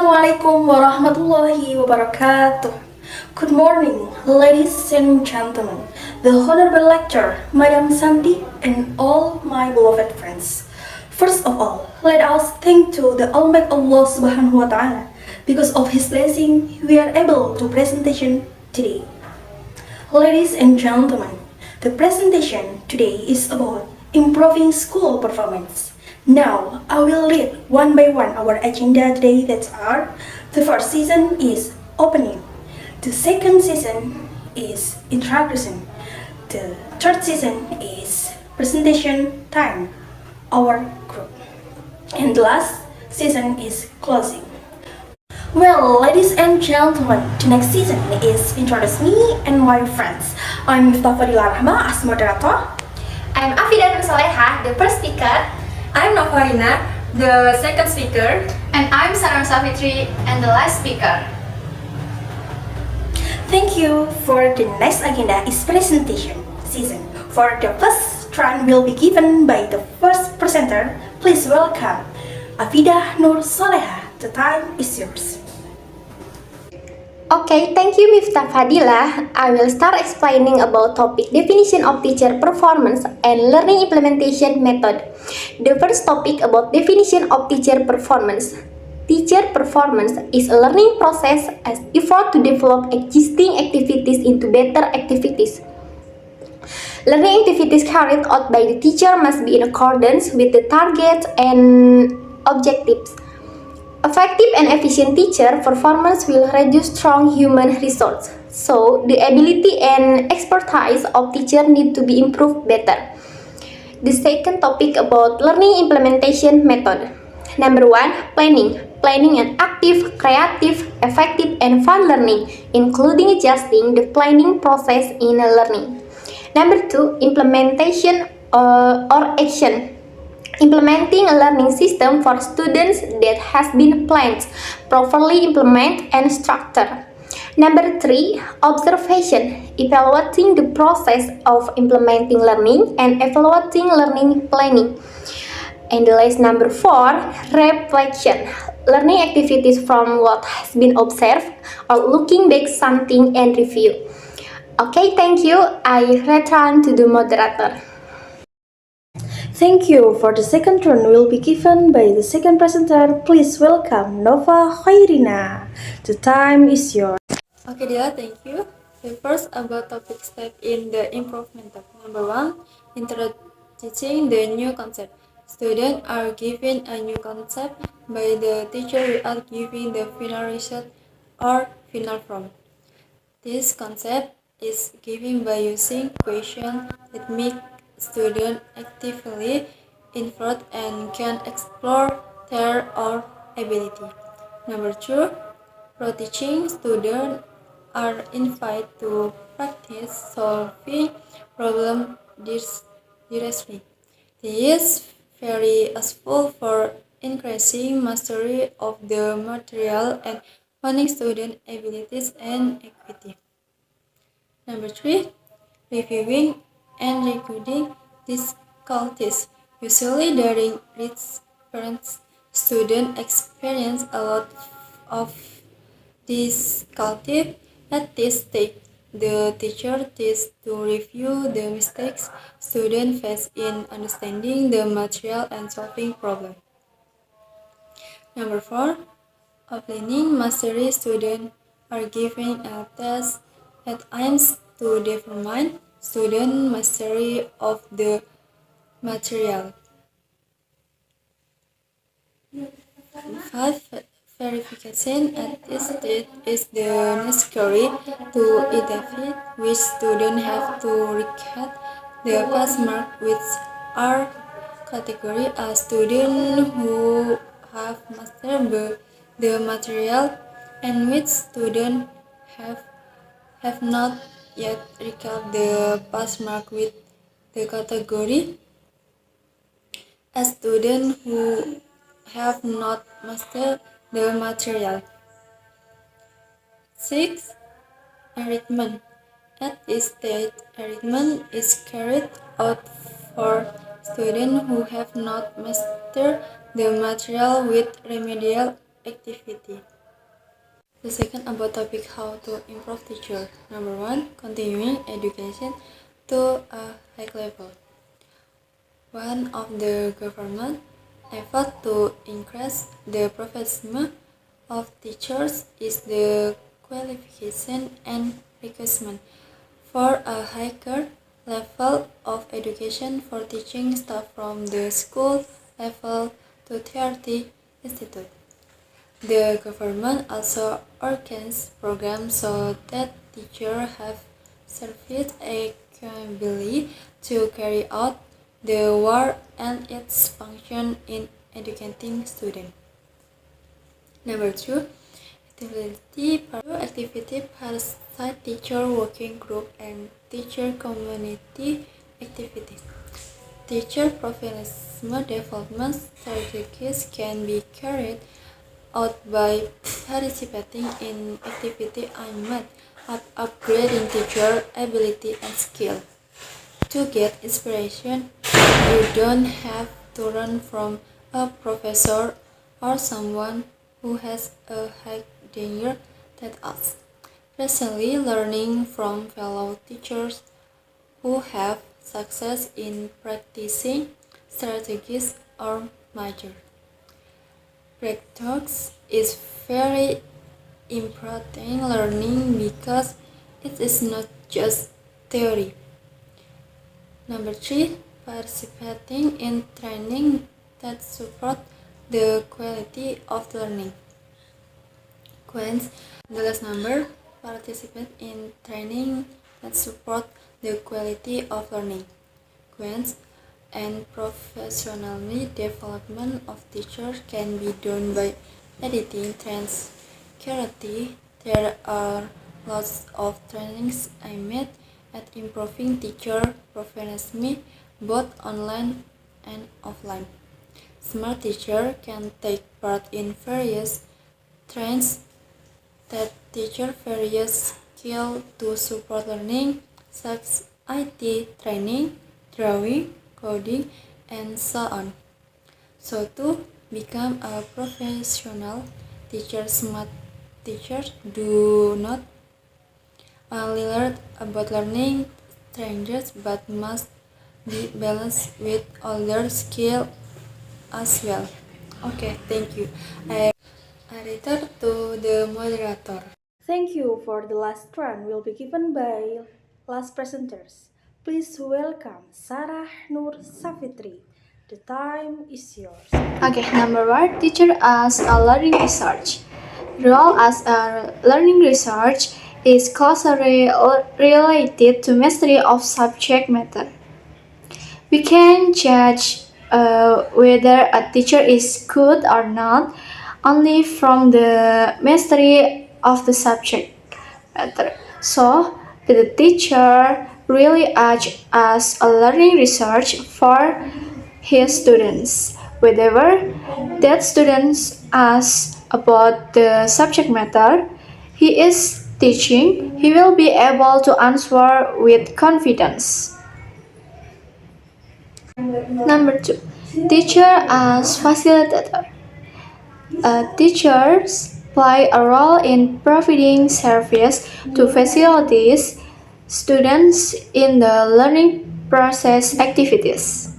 Assalamualaikum warahmatullahi wabarakatuh. Good morning, ladies and gentlemen, the Honorable Lecturer, Madam Santi, and all my beloved friends. First of all, let us thank to the Almighty Allah Subhanahu wa Ta'ala. Because of His blessing, we are able to presentation today. Ladies and gentlemen, the presentation today is about improving school performance. Now, I will read one by one our agenda today that are: the first season is opening, the second season is introduction, the third season is presentation time, our group, and the last season is closing. Well, ladies and gentlemen, the next season is Introduce Me and My Friends. I'm Miftah Fadila Rahma as moderator. I'm Afida Nur Soleha, the first speaker. I'm Novarina, the second speaker. And I'm Sanar Safitri, and the last speaker. Thank you. For the next agenda is presentation season. For the first turn will be given by the first presenter. Please welcome Afida Nur Soleha. The time is yours. Okay, thank you Miftah Fadila. I will start explaining about topic definition of teacher performance and learning implementation method. The first topic about definition of teacher performance. Teacher performance is a learning process as effort to develop existing activities into better activities. Learning activities carried out by the teacher must be in accordance with the targets and objectives. Effective and efficient teacher performance will reduce strong human resource. So, the ability and expertise of teacher need to be improved better. The second topic about learning implementation method. Number 1, planning. Planning an active, creative, effective, and fun learning, including adjusting the planning process in a learning. Number 2, implementation or action. Implementing a learning system for students that has been planned, properly implemented and structured. Number 3, observation, evaluating the process of implementing learning and evaluating learning planning. And the last number 4, reflection, learning activities from what has been observed or looking back something and review. Okay, thank you. I return to the moderator. Thank you. For the second turn will be given by the second presenter. Please welcome Nova Khairina. The time is yours. Okay, Dila, thank you. The first about topic step in the improvement of number 1, introducing the new concept. Students are given a new concept by the teacher without giving the final result or final form. This concept is given by using questions that make students actively involved and can explore their own ability. Number 2, pro-teaching students are invited to practice solving problems directly. This is very useful for increasing mastery of the material and honing student abilities and equity. Number 3, reviewing and recording difficulties. Usually during parents, students experience a lot of difficulty at this stage. The teacher teaches to review the mistakes students face in understanding the material and solving problems. Number 4, outlining mastery. Students are given a test that aims to determine student mastery of the material. 5, verification at this stage is the necessary to identify which students have to record the pass mark, which are category as students who have mastered the material and which students have not yet recorded the pass mark with the category as students who have not mastered the material. 6, arrangement. At this stage, arrangement is carried out for students who have not mastered the material with remedial activity. The second about topic how to improve teacher. Number 1, continuing education to a high level. One of the government effort to increase the professionalism of teachers is the qualification and requirement for a higher level of education for teaching staff from the school level to tertiary institute. The government also organizes programs so that teachers have sufficient capability to carry out the work and its function in educating students. Number 2, activity parasite teacher working group and teacher community activities. Teacher professional development strategies can be carried out by participating in activity aimed at upgrading teacher ability and skill. To get inspiration, you don't have to learn from a professor or someone who has a high danger than us. Recently, learning from fellow teachers who have success in practicing strategies or major. Practice is very important learning because it is not just theory. Number 3, participating in training that support the quality of learning. The last number, participate in training that support the quality of learning. And professional development of teachers can be done by editing transparency. There are lots of trainings aimed at improving teacher professionalism both online and offline. Smart teachers can take part in various trainings that teach various skills to support learning, such as IT training, drawing, coding, and so on. So to become a professional teacher, smart teachers do not only learn about learning strangers but must be balanced with other skills as well. Okay, thank you. I return to the moderator. Thank you for the last turn will be given by last presenters. Please welcome Sarah Nur Safitri. The time is yours. Okay, number 1, teacher as a learning research. Role as a learning research is closely related to mastery of subject matter. We can judge whether a teacher is good or not only from the mastery of the subject matter. So, the teacher really acts as a learning research for his students. Whenever that students ask about the subject matter he is teaching, he will be able to answer with confidence. Number 2, teacher as facilitator. Teachers play a role in providing service to facilitate students in the learning process activities.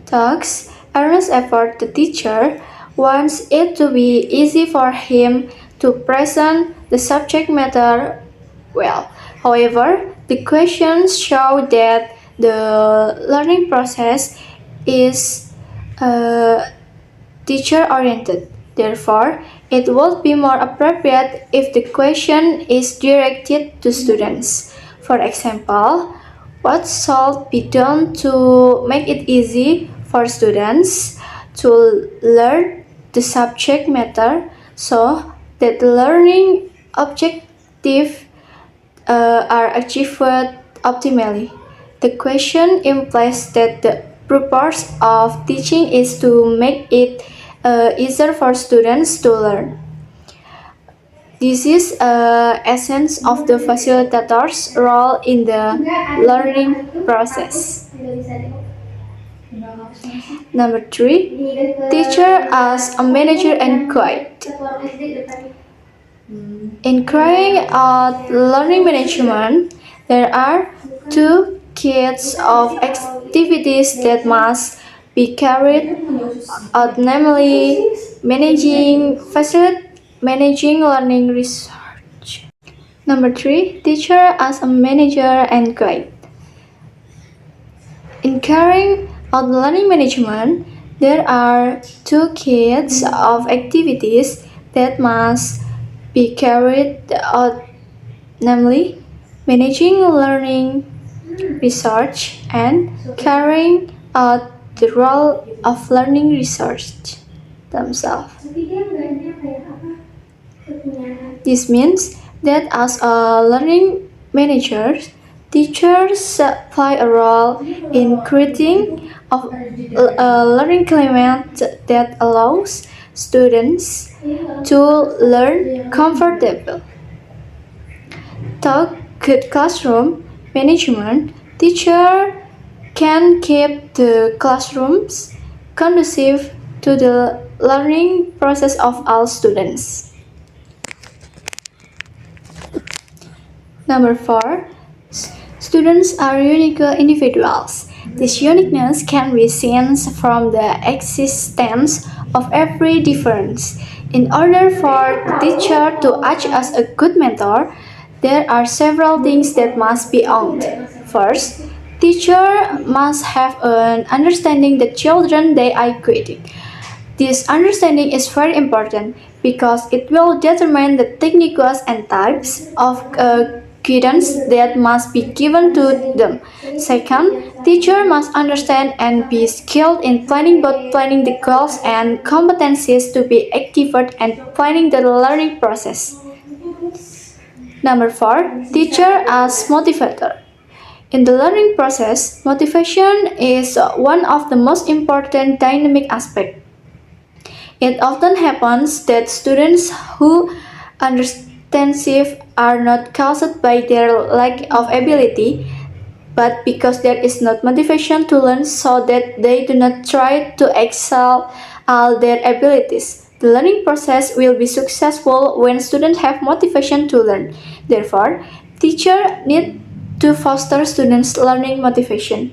Thus, earnest effort the teacher wants it to be easy for him to present the subject matter well. However, the questions show that the learning process is teacher-oriented. Therefore, it would be more appropriate if the question is directed to students. For example, what should be done to make it easy for students to learn the subject matter so that the learning objectives are achieved optimally? The question implies that the purpose of teaching is to make it easier for students to learn. This is essence of the facilitator's role in the learning process. Number 3, teacher as a manager and guide. In carrying out learning management, there are two kinds of activities that must be carried out, namely managing facility, managing learning research. Number 3, teacher as a manager and guide. In carrying out learning management, there are two kinds of activities that must be carried out, namely managing learning research and carrying out the role of learning research themselves. This means that as a learning manager, teachers play a role in creating a learning climate that allows students to learn comfortable. Through good classroom management, teacher can keep the classrooms conducive to the learning process of all students. Number 4, students are unique individuals. This uniqueness can be seen from the existence of every difference. In order for the teacher to act as a good mentor, there are several things that must be owned. First, teacher must have an understanding the children they are guiding. This understanding is very important because it will determine the techniques and types of guidance that must be given to them. Second, teacher must understand and be skilled in planning both planning the goals and competencies to be activated and planning the learning process. Number 4, teacher as motivator. In the learning process, motivation is one of the most important dynamic aspects. It often happens that students who understand are not caused by their lack of ability, but because there is not motivation to learn, so that they do not try to excel all their abilities. The learning process will be successful when students have motivation to learn. Therefore, teachers need to foster students' learning motivation.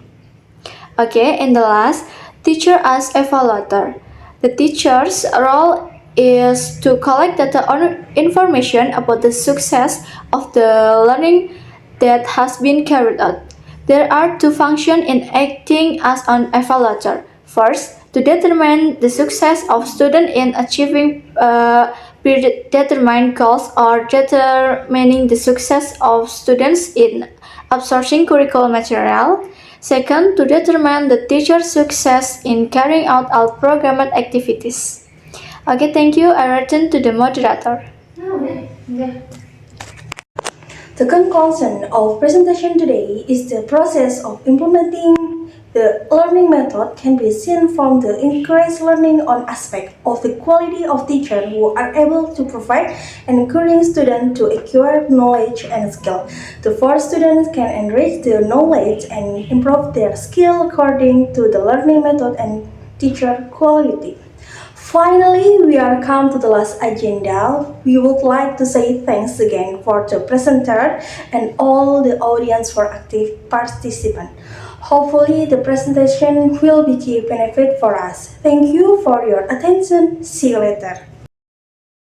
Okay, and the last, teacher as evaluator. The teacher's role is to collect data or information about the success of the learning that has been carried out. There are two functions in acting as an evaluator. First, to determine the success of students in achieving predetermined goals or determining the success of students in absorbing curriculum material. Second, to determine the teacher's success in carrying out all programmed activities. Okay, thank you. I return to the moderator. The conclusion of presentation today is the process of implementing the learning method can be seen from the increased learning on aspect of the quality of teachers who are able to provide and encouraging students to acquire knowledge and skill. The four students can enrich their knowledge and improve their skill according to the learning method and teacher quality. Finally, we are come to the last agenda. We would like to say thanks again for the presenter and all the audience for active participant. Hopefully, the presentation will be a benefit for us. Thank you for your attention. See you later.